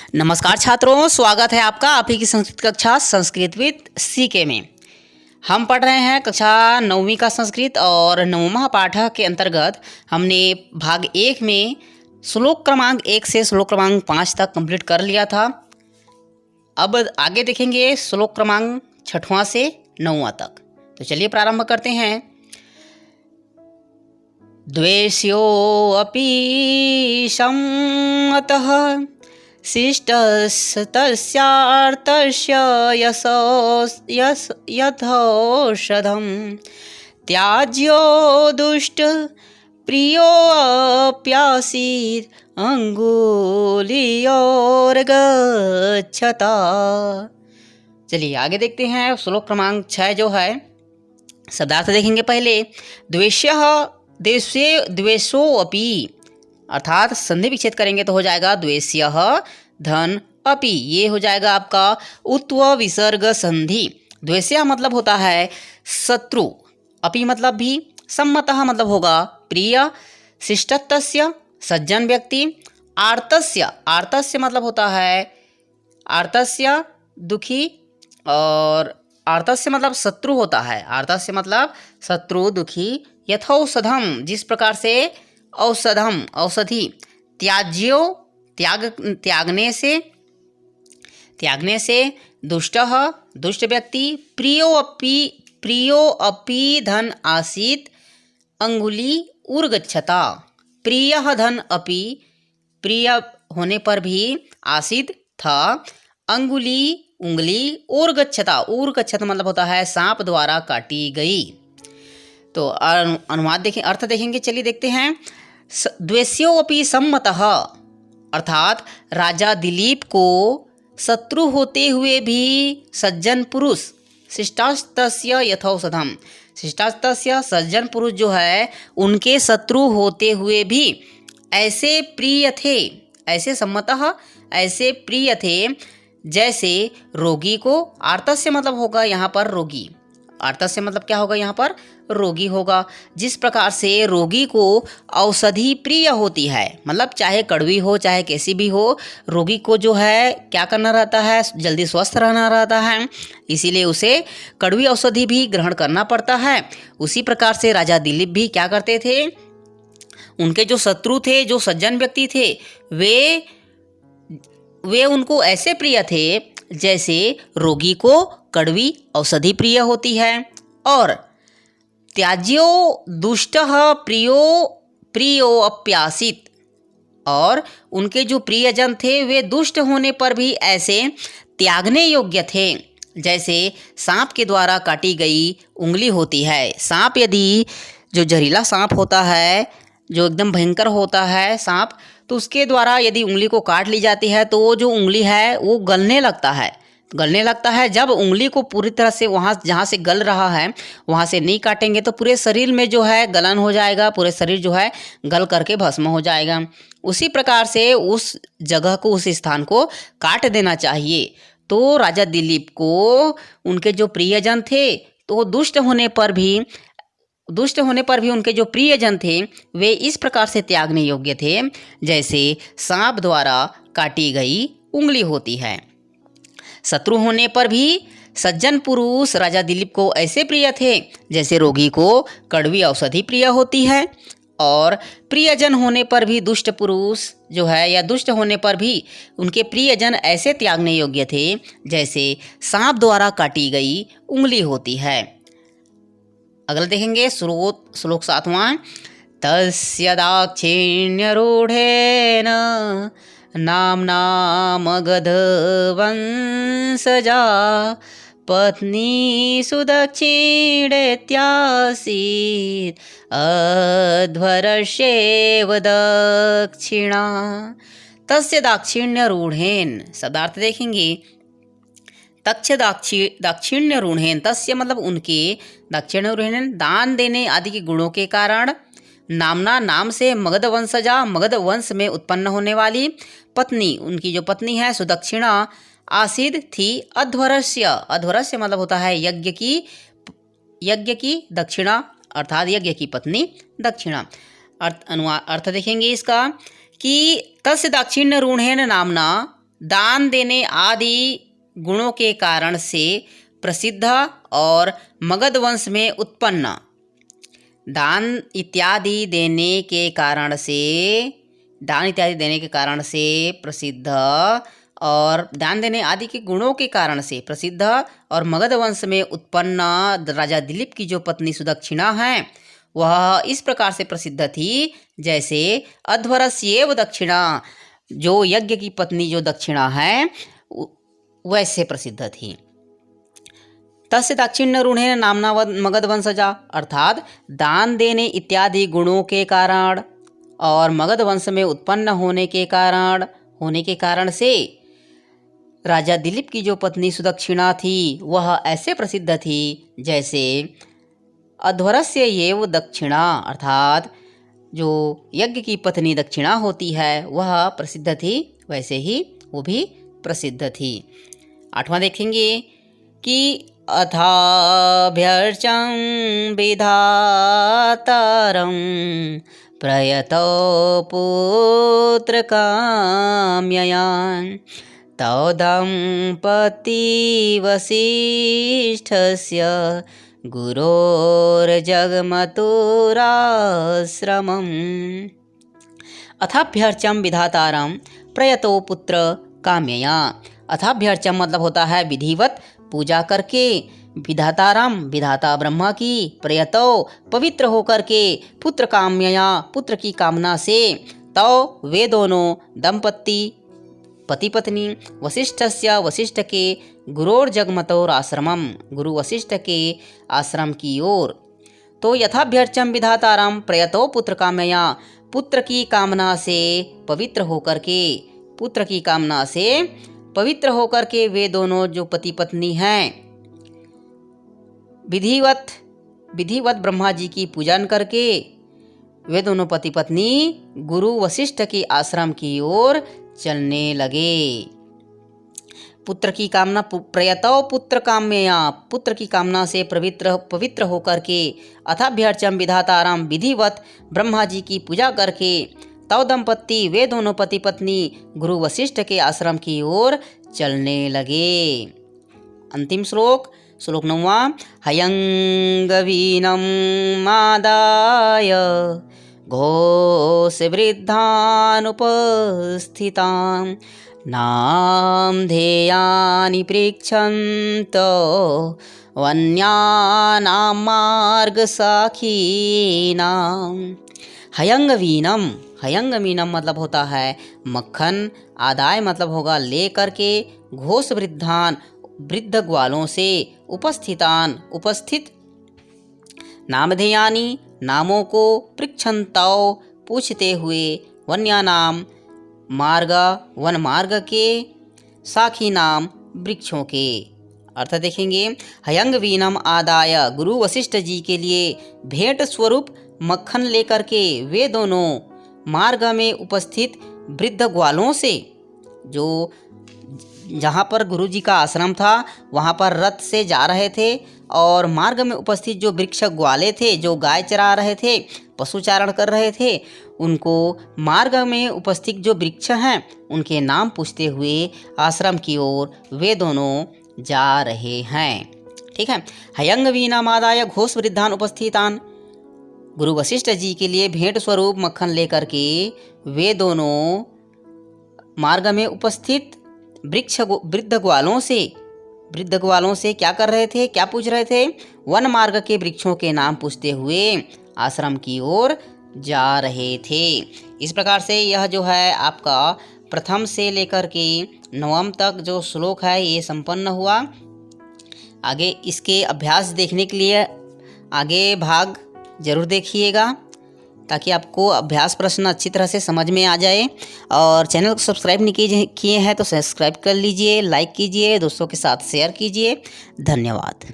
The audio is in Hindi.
नमस्कार छात्रों, स्वागत है आपका आप ही की संस्कृत कक्षा संस्कृत विद सीके में। हम पढ़ रहे हैं कक्षा 9वीं का संस्कृत और 9वां पाठ के अंतर्गत हमने भाग 1 में श्लोक क्रमांक 1 से श्लोक क्रमांक 5 तक कंप्लीट कर लिया था। अब आगे देखेंगे श्लोक क्रमांक 6वां से 9वां तक। तो चलिए प्रारंभ करते हैं। द्वेष्योऽपि सम्मतः शिष्टस्तस्यार्थस्य यथौषधं त्याज्यो दुष्ट प्रियोऽप्यासीत् अंगुलियोर्गच्छता। चलिए आगे देखते हैं श्लोक क्रमांक 6 जो है शब्दार्थ देखेंगे। पहले द्वेष्यः द्वेषो अपि अर्थात संधि विच्छेद करेंगे तो हो जाएगा द्वेष्यः धन अपि, ये हो जाएगा आपका उत्व विसर्ग संधि। द्वेष्यः मतलब होता है शत्रु, अपि मतलब भी, सम्मतः मतलब होगा प्रिय, शिष्टस्य सज्जन व्यक्ति, आर्तस्य मतलब होता है आर्तस्य दुखी, और आर्तस्य मतलब शत्रु होता है, आर्तस्य मतलब शत्रु दुखी, यथौषधम जिस प्रकार से, औषधम औषधि, त्याज्यो त्यागने से, दुष्टः दुष्ट व्यक्ति, प्रियो अपि धन आसीत् अंगुली उर्गच्छता। प्रियः धन अपि प्रिय होने पर भी, आसीत् था, अंगुली उंगली, उर्गच्छता मतलब होता है सांप द्वारा काटी गई। तो अनुवाद देखें, अर्थ देखेंगे। चलिए देखते हैं। द्वेष्यो अपि सम्मतः अर्थात राजा दिलीप को शत्रु होते हुए भी सज्जन पुरुष, शिष्टास्तस्य यथौषधम, शिष्टास्तस्य सज्जन पुरुष जो है उनके शत्रु होते हुए भी ऐसे प्रिय थे, ऐसे सम्मतः ऐसे प्रिय थे जैसे रोगी को, आर्तस्य मतलब होगा यहाँ पर रोगी, आर्तस्य मतलब क्या होगा यहाँ पर रोगी होगा, जिस प्रकार से रोगी को औषधि प्रिय होती है, मतलब चाहे कड़वी हो चाहे कैसी भी हो, रोगी को जो है क्या करना रहता है, जल्दी स्वस्थ रहना रहता है, इसीलिए उसे कड़वी औषधि भी ग्रहण करना पड़ता है। उसी प्रकार से राजा दिलीप भी क्या करते थे, उनके जो शत्रु थे, जो सज्जन व्यक्ति थे, वे उनको ऐसे प्रिय थे जैसे रोगी को कड़वी औषधि प्रिय होती है। और त्याज्यो दुष्टः प्रियो अप्यासीत्, और उनके जो प्रियजन थे वे दुष्ट होने पर भी ऐसे त्यागने योग्य थे जैसे सांप के द्वारा काटी गई उंगली होती है। सांप यदि जो जहरीला सांप होता है, जो एकदम भयंकर होता है सांप, तो उसके द्वारा यदि उंगली को काट ली जाती है तो वो जो उंगली है वो गलने लगता है। जब उंगली को पूरी तरह से वहाँ जहाँ से गल रहा है वहाँ से नहीं काटेंगे तो पूरे शरीर में जो है गलन हो जाएगा, पूरे शरीर जो है गल करके भस्म हो जाएगा। उसी प्रकार से उस जगह को, उस स्थान को काट देना चाहिए। तो राजा दिलीप को उनके जो प्रियजन थे तो दुष्ट होने पर भी उनके जो प्रियजन थे वे इस प्रकार से त्यागने योग्य थे जैसे सांप द्वारा काटी गई उंगली होती है। शत्रु होने पर भी सज्जन पुरुष राजा दिलीप को ऐसे प्रिय थे जैसे रोगी को कड़वी औषधि प्रिय होती है। और प्रियजन होने पर भी दुष्ट पुरुष जो है, या दुष्ट होने पर भी उनके प्रियजन ऐसे त्यागने योग्य थे जैसे सांप द्वारा काटी गई उंगली होती है। अगला देखेंगे श्लोक 7वां। तस्य दाक्षिण्यरूढेन नाम्ना मगधवंशजा पत्नी सुदक्षिणेत्यासीत् अध्वरस्यैव दक्षिणा। तस्य दाक्षिण्यरूढेन शब्दार्थ देखेंगे। दाक्षिण्य रूढ़ेन, तस्य मतलब उनके, दाक्षिण्य रूढ़ेन दान देने आदि के गुणों के कारण, नामना नाम से, मगध वंशजा मगध वंश में उत्पन्न होने वाली, पत्नी उनकी जो पत्नी है, सुदक्षिणा आसीद थी, अध्वरस्य मतलब होता है यज्ञ की दक्षिणा, अर्थात यज्ञ की पत्नी दक्षिणा। अर्थ देखेंगे इसका कि तस्य दाक्षिण्य रूढ़ेन नामना, दान देने आदि गुणों के कारण से प्रसिद्ध और मगध वंश में उत्पन्न, दान इत्यादि देने के कारण से प्रसिद्ध और दान देने आदि के गुणों के कारण से प्रसिद्ध और मगध वंश में उत्पन्न राजा दिलीप की जो पत्नी सुदक्षिणा है वह इस प्रकार से प्रसिद्ध थी जैसे अध्वरस्येव दक्षिणा, जो यज्ञ की पत्नी जो दक्षिणा है वैसे प्रसिद्ध थी। तस्य दाक्षिण्य रूढ़ेन नामना मगध वंशजा, अर्थात दान देने इत्यादि गुणों के कारण और मगध वंश में उत्पन्न होने के कारण से राजा दिलीप की जो पत्नी सुदक्षिणा थी वह ऐसे प्रसिद्ध थी जैसे अध्वरस्य एव दक्षिणा, अर्थात जो यज्ञ की पत्नी दक्षिणा होती है वह प्रसिद्ध थी वैसे ही वो भी प्रसिद्ध थी। 8वां देखेंगे कि अथाभ्यर्चं विधातारं प्रयतो पुत्रकाम्यया तौ दम्पतिवसिष्ठस्य गुरोर्जगमतुराश्रमम्। अथाभ्यर्चं विधातारं प्रयतो पुत्र काम्यया, अथाभ्यर्चं मतलब होता है विधिवत पूजा करके, विधाताराम विधाता ब्रह्मा की, प्रयतो पवित्र होकर के, पुत्र काम्यया पुत्र की कामना से, तो वे दोनों दंपत्ति पति पत्नी वशिष्ठस्य वशिष्ठ के गुरोर जगमतोर आश्रमम गुरु वशिष्ठ के आश्रम की ओर। तो यथाभ्यर्चम विधाताराम प्रयतो पुत्र काम्यया पुत्र की कामना से पवित्र होकर के वे दोनों जो पति पत्नी हैं विधिवत ब्रह्मा जी की पूजन करके वे दोनों पति पत्नी गुरु वशिष्ठ के आश्रम की ओर चलने लगे। पुत्र की कामना प्रयतो पुत्र काम्यया पुत्र की कामना से पवित्र होकर के, अथाभ्यर्चम विधाताराम विधिवत ब्रह्मा जी की पूजा करके, तव दंपत्ति वे दोनों पति पत्नी गुरु वशिष्ठ के आश्रम की ओर चलने लगे। अंतिम श्लोक 9वां। हयंगवीनं मादाय घोषवृद्धानुपस्थितां नामधेयानि पृच्छन्तो वन्यानां मार्गसाखीनां। हयंगवीनम मतलब होता है मक्खन, आदाय मतलब होगा ले करके, घोष वृद्ध ग्वालों से, उपस्थित, नामधेयानि नामों को, पृच्छन्तौ पूछते हुए, वन्यानाम वन मार्ग के, साखी नाम वृक्षों के। अर्थ देखेंगे। हयंगवीनम आदाय गुरु वशिष्ठ जी के लिए भेंट स्वरूप मक्खन लेकर के वे दोनों मार्ग में उपस्थित वृद्ध ग्वालों से, जो जहाँ पर गुरु जी का आश्रम था वहाँ पर रथ से जा रहे थे, और मार्ग में उपस्थित जो वृक्ष ग्वाले थे जो गाय चरा रहे थे, पशुचारण कर रहे थे, उनको मार्ग में उपस्थित जो वृक्ष हैं उनके नाम पूछते हुए आश्रम की ओर वे दोनों जा रहे हैं। ठीक है। हयंगवीनाम आदाय घोष वृद्धान उपस्थितान, गुरु वशिष्ठ जी के लिए भेंट स्वरूप मक्खन लेकर के वे दोनों मार्ग में उपस्थित वृद्ध ग्वालों से क्या कर रहे थे, क्या पूछ रहे थे? वन मार्ग के वृक्षों के नाम पूछते हुए आश्रम की ओर जा रहे थे। इस प्रकार से यह जो है आपका प्रथम से लेकर के 9वीं तक जो श्लोक है ये संपन्न हुआ। आगे इसके अभ्यास देखने के लिए आगे भाग जरूर देखिएगा, ताकि आपको अभ्यास प्रश्न अच्छी तरह से समझ में आ जाए। और चैनल को सब्सक्राइब नहीं किए हैं तो सब्सक्राइब कर लीजिए, लाइक कीजिए, दोस्तों के साथ शेयर कीजिए। धन्यवाद।